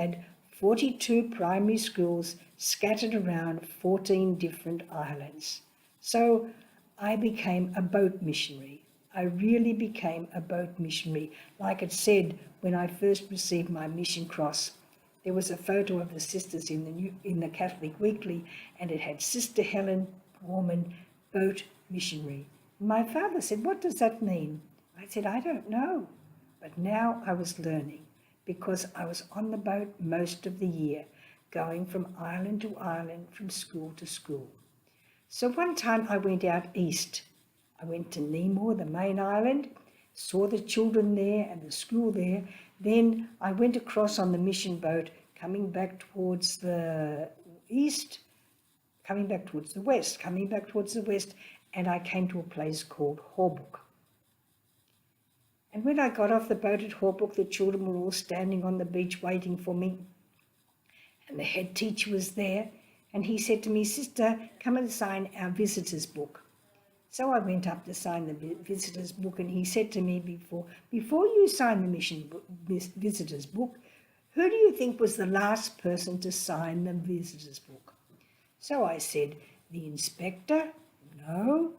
had 42 primary schools scattered around 14 different islands. So I became a boat missionary. I really became a boat missionary. Like it said when I first received my mission cross, there was a photo of the sisters in the Catholic Weekly, and it had Sister Helen Warman, boat missionary. My father said, "What does that mean?" I said, "I don't know." But now I was learning, because I was on the boat most of the year, going from island to island, from school to school. So one time I went out east. I went to Nemor, the main island, saw the children there and the school there. Then I went across on the mission boat, coming back towards the east, coming back towards the west, coming back towards the west, and I came to a place called Horbuk. And when I got off the boat at Horbuk, the children were all standing on the beach waiting for me. And the head teacher was there, and he said to me, "Sister, come and sign our visitor's book." So I went up to sign the visitor's book, and he said to me, before you sign the mission visitor's book, who do you think was the last person to sign the visitor's book? So I said, the inspector? No.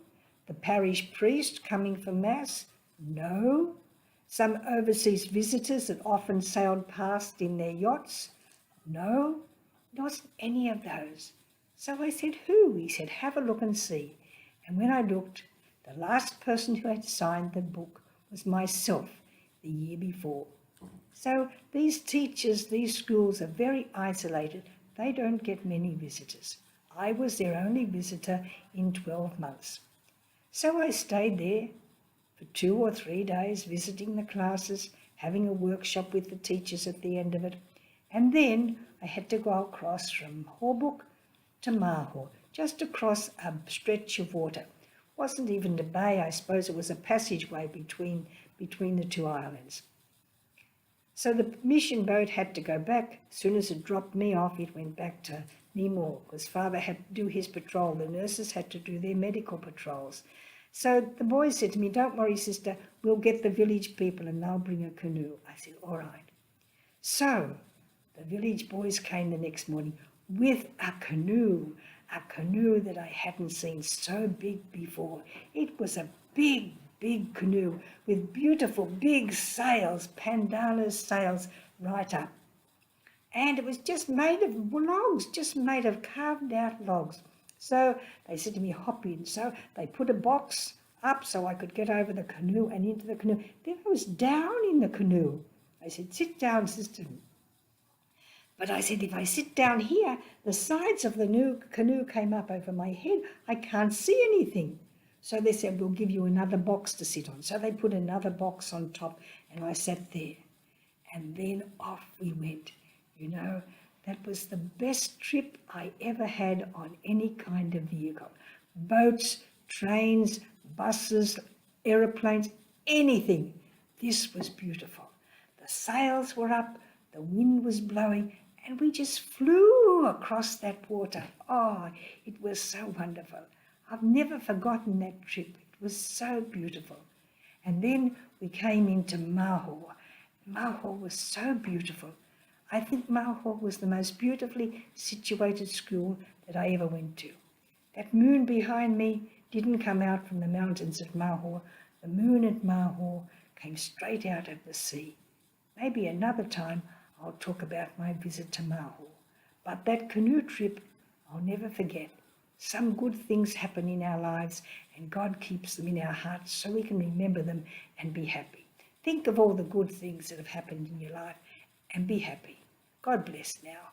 The parish priest coming for Mass? No. Some overseas visitors that often sailed past in their yachts? No. It wasn't any of those. So I said, who? He said, have a look and see. And when I looked, the last person who had signed the book was myself the year before. So these teachers, these schools are very isolated. They don't get many visitors. I was their only visitor in 12 months. So I stayed there for 2 or 3 days, visiting the classes, having a workshop with the teachers at the end of it. And then I had to go across from Horbuk to Maho, just across a stretch of water. It wasn't even a bay, I suppose it was a passageway between the two islands. So the mission boat had to go back. As soon as it dropped me off, it went back to Nemor, because Father had to do his patrol. The nurses had to do their medical patrols. So the boys said to me, "Don't worry, sister, we'll get the village people and they'll bring a canoe." I said, "All right." So the village boys came the next morning with a canoe that I hadn't seen so big before. It was a big, big canoe with beautiful big sails, pandanus sails right up. And it was just made of logs, just made of carved out logs. So they said to me, "Hop in." So they put a box up so I could get over the canoe and into the canoe. Then I was down in the canoe. I said, "Sit down, sister." But I said, if I sit down here, the sides of the canoe came up over my head. I can't see anything. So they said, "We'll give you another box to sit on." So they put another box on top, and I sat there. And then off we went. You know, that was the best trip I ever had on any kind of vehicle. Boats, trains, buses, aeroplanes, anything. This was beautiful. The sails were up, the wind was blowing, and we just flew across that water. Oh, it was so wonderful. I've never forgotten that trip. It was so beautiful. And then we came into Maho. Maho was so beautiful. I think Maho was the most beautifully situated school that I ever went to. That moon behind me didn't come out from the mountains at Maho. The moon at Maho came straight out of the sea. Maybe another time I'll talk about my visit to Maho. But that canoe trip, I'll never forget. Some good things happen in our lives, and God keeps them in our hearts so we can remember them and be happy. Think of all the good things that have happened in your life and be happy. God bless now.